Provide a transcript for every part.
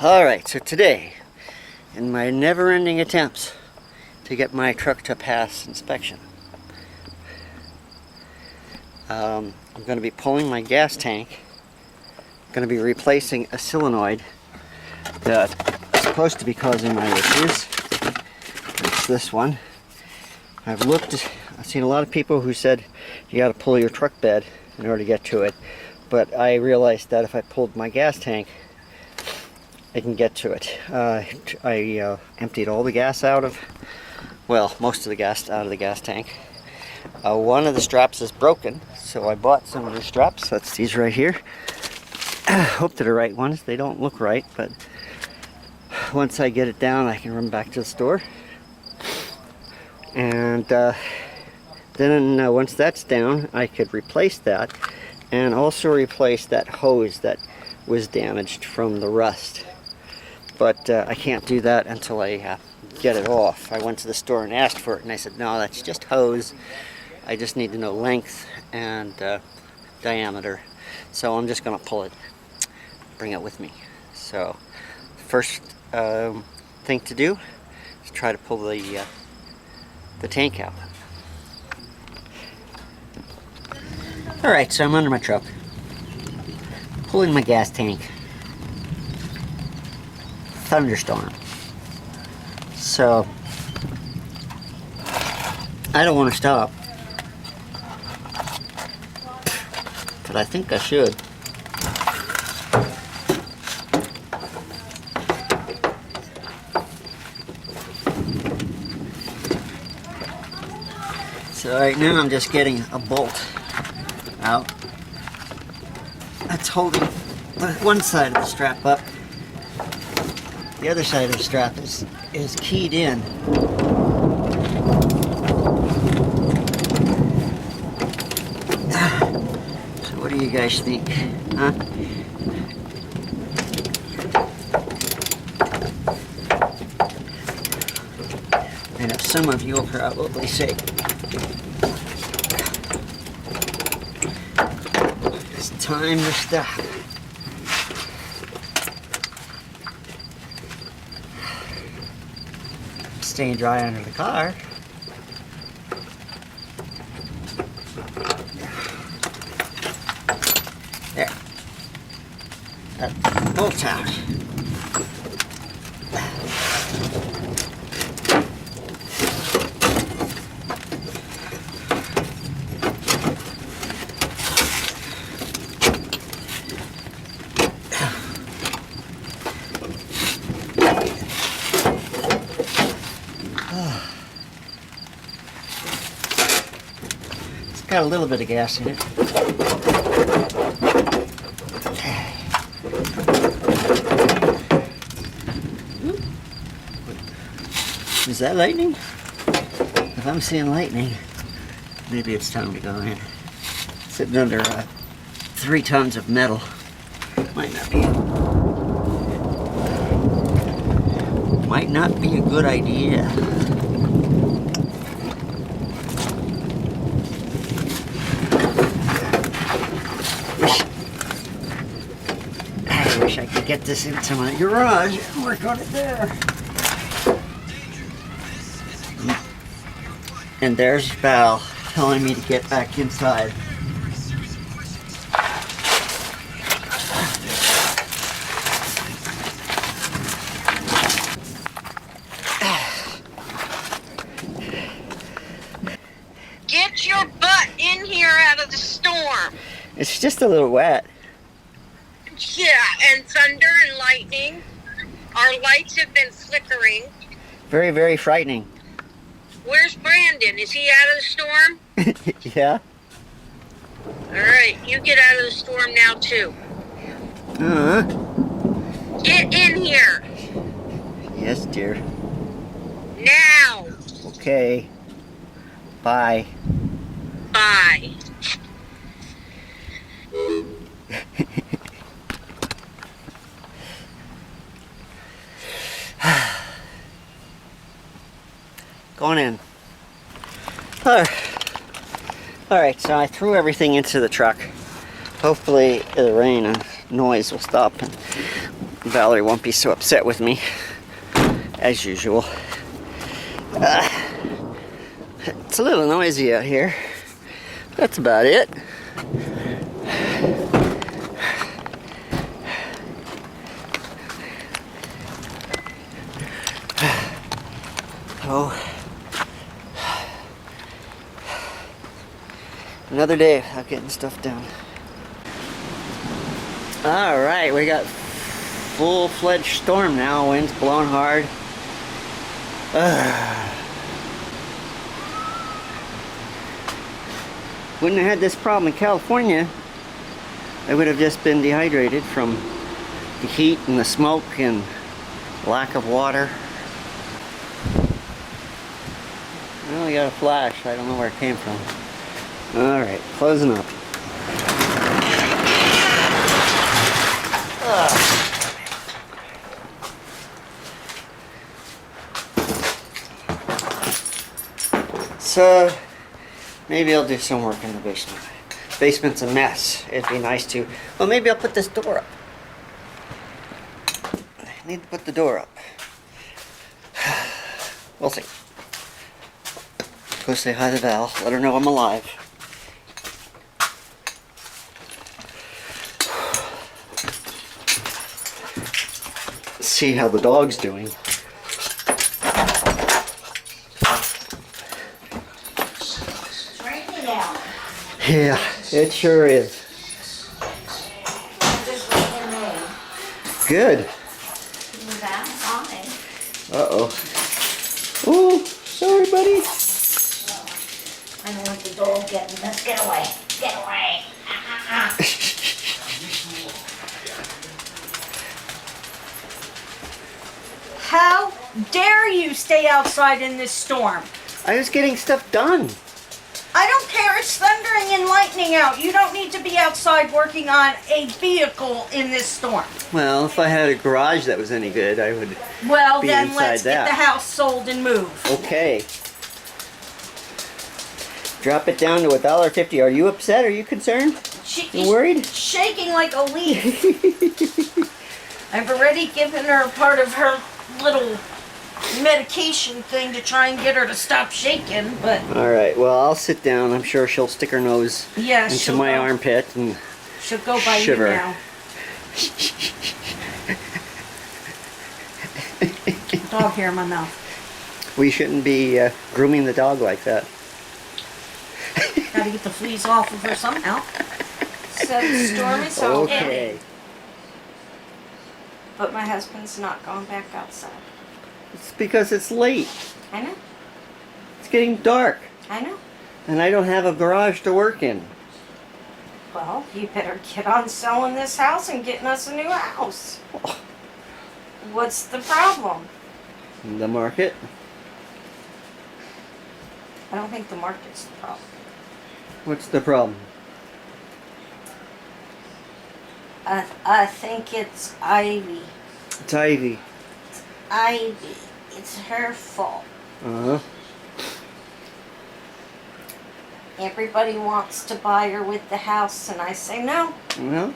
Alright, so today, in my never-ending attempts to get my truck to pass inspection, I'm going to be pulling my gas tank. I'm going to be replacing a solenoid that's supposed to be causing my issues. It's this one. I've seen a lot of people who said you got to pull your truck bed in order to get to it, but I realized that if I pulled my gas tank, I can get to it. I emptied all the gas out of, well, most of the gas out of the gas tank. One of the straps is broken, so I bought some new straps. That's these right here. Hope they're the right ones. They don't look right, but once I get it down, I can run back to the store. And then once that's down, I could replace that, and also replace that hose that was damaged from the rust. But I can't do that until I get it off. I went to the store and asked for it, and I said, no, that's just hose. I just need to know length and diameter. So I'm just going to pull it, bring it with me. So first thing to do is try to pull the tank out. Alright, so I'm under my truck, pulling my gas tank. Thunderstorm. So I don't want to stop, but I think I should. So right now I'm just getting a bolt out that's holding one side of the strap up. The other side of the strap is keyed in. So what do you guys think? Huh? I know some of you will probably say, it's time to stop. Staying dry under the car. There. That bolt's out. Got a little bit of gas in it. Is that lightning? If I'm seeing lightning, maybe it's time to go in. Sitting under 3 tons of metal. Might not be a good idea. I wish I could get this into my garage and work on it there. And there's Val telling me to get back inside. Get your butt in here out of the storm. It's just a little wet. Yeah, and thunder and lightning. Our lights have been flickering. Very, very frightening. Where's Brandon? Is he out of the storm? Yeah. Alright, you get out of the storm now too. Get in here. Yes, dear. Now. Okay. Bye. Bye. Going in. Alright, so I threw everything into the truck. Hopefully the rain and noise will stop. Valerie won't be so upset with me, as usual. It's a little noisy out here. That's about it. Oh. Another day of getting stuff done. Alright, we got full-fledged storm now. Wind's blowing hard. Wouldn't have had this problem in California. I would have just been dehydrated from the heat and the smoke and lack of water. I only got a flash. I don't know where it came from. Alright, closing up. So, maybe I'll do some work in the basement. Basement's a mess. It'd be nice to... Well, maybe I'll put this door up. I need to put the door up. We'll see. Go say hi to Val. Let her know I'm alive. See how the dog's doing. Yeah, it sure is. Good. Uh-oh. Oh, sorry, buddy. I don't want the dog getting this. Get away. Get away. How dare you stay outside in this storm? I was getting stuff done. I don't care, it's thundering and lightning out. You don't need to be outside working on a vehicle in this storm. Well, if I had a garage that was any good, I would Well, be then inside let's that. get the house sold and move. Okay. Drop it down to $1.50. Are you upset? Are you concerned? You worried? Shaking like a leaf. I've already given her part of her little medication thing to try and get her to stop shaking, but... Alright, well, I'll sit down. I'm sure she'll stick her nose into my armpit and she'll go by shiver. you now. Dog hair in my mouth. We shouldn't be grooming the dog like that. Gotta get the fleas off of her somehow. So the storm is over. Okay. But my husband's not going back outside. It's because it's late. I know. It's getting dark. I know. And I don't have a garage to work in. Well, you better get on selling this house and getting us a new house. What's the problem? The market? I don't think the market's the problem. What's the problem? I think it's Ivy. It's Ivy. Ivy. It's her fault. Uh-huh. Everybody wants to buy her with the house, and I say no. Well,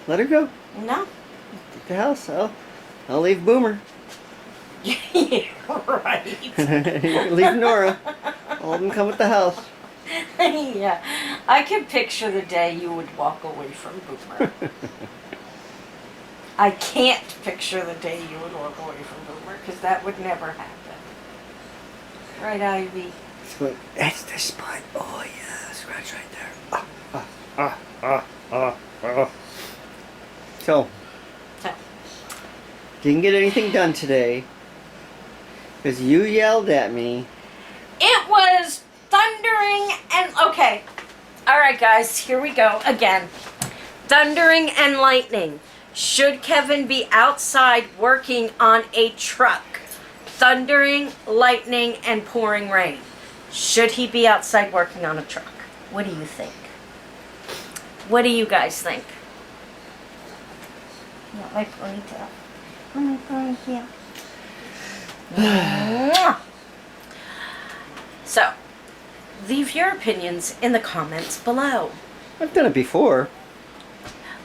let her go. No. Take the house. I'll leave Boomer. Yeah, right. Leave Nora. All of them come with the house. Yeah. I can picture the day you would walk away from Boomer. I can't picture the day you would walk away from Boomer, because that would never happen. Right, Ivy? So, that's the spot. Oh, yeah. Scratch right there. So, didn't get anything done today because you yelled at me. It was thundering and... Okay. Alright, guys. Here we go again. Thundering and lightning. Should Kevin be outside working on a truck? Thundering, lightning, and pouring rain. Should he be outside working on a truck? What do you think? What do you guys think? Not my ponytail. Oh, my ponytail. So, leave your opinions in the comments below. I've done it before.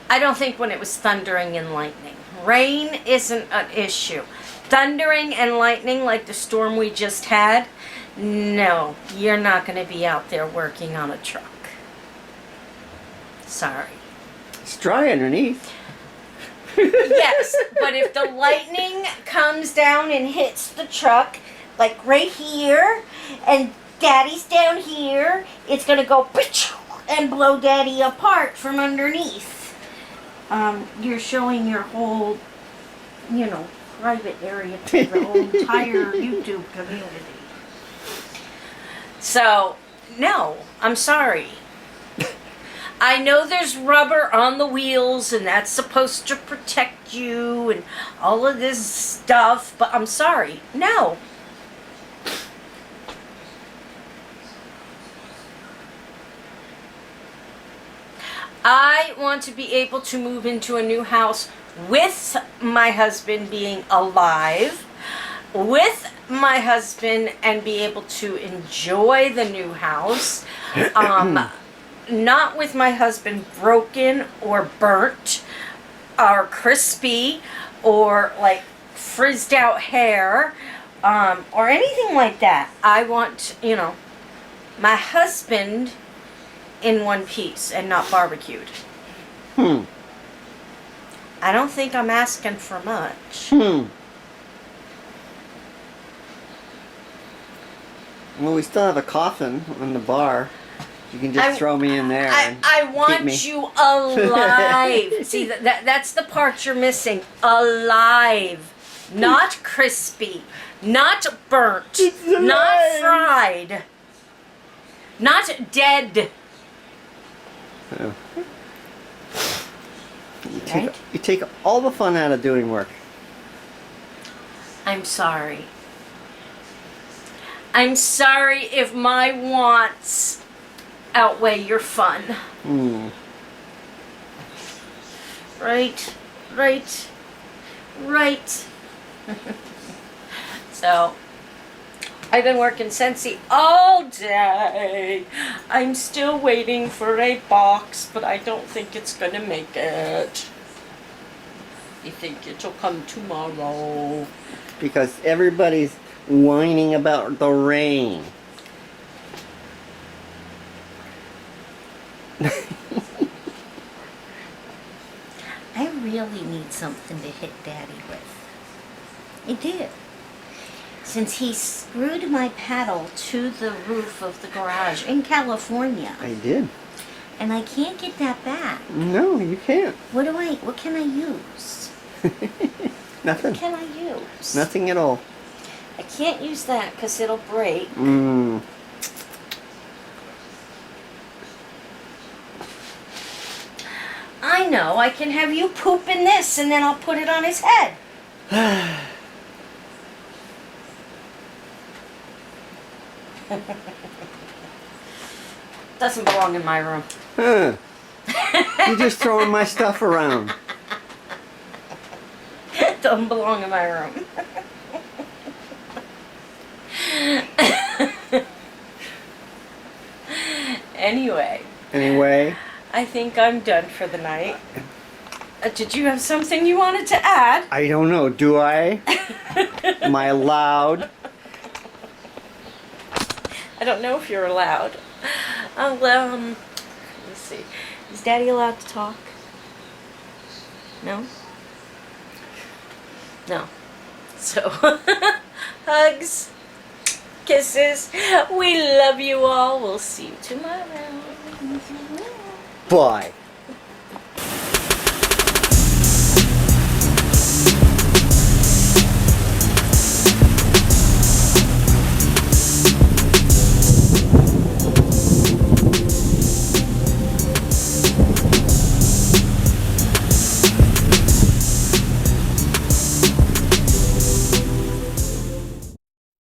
I don't think when it was thundering and lightning. Rain isn't an issue. Thundering and lightning like the storm we just had, no, you're not going to be out there working on a truck. Sorry. It's dry underneath. Yes, but if the lightning comes down and hits the truck, like right here, and Daddy's down here, it's going to go and blow Daddy apart from underneath. You're showing your whole, private area to the whole entire YouTube community. So, no, I'm sorry. I know there's rubber on the wheels and that's supposed to protect you and all of this stuff, but I'm sorry, no. I want to be able to move into a new house with my husband being alive, with my husband, and be able to enjoy the new house. Not with my husband broken or burnt or crispy or like frizzed out hair or anything like that. I want, my husband in one piece and not barbecued. I don't think I'm asking for much. Well, we still have a coffin on the bar. You can just throw me in there. I want you alive. See, that's the part you're missing. Alive. Not crispy. Not burnt. Not fried. Not dead. Oh. You take all the fun out of doing work. I'm sorry. I'm sorry if my wants outweigh your fun. Right. So, I've been working Scentsy all day. I'm still waiting for a box, but I don't think it's gonna make it. I think it'll come tomorrow. Because everybody's whining about the rain. I really need something to hit Daddy with. I did. Since he screwed my paddle to the roof of the garage in California. I did. And I can't get that back. No, you can't. What can I use? Nothing. What can I use? Nothing at all. I can't use that because it'll break. I know, I can have you poop in this and then I'll put it on his head. Doesn't belong in my room. Huh. You're just throwing my stuff around. Doesn't belong in my room. Anyway, I think I'm done for the night. Did you have something you wanted to add? I don't know. Do I? Am I allowed? I don't know if you're allowed. Let's see. Is Daddy allowed to talk? No? No. So, hugs, kisses. We love you all. We'll see you tomorrow. Bye.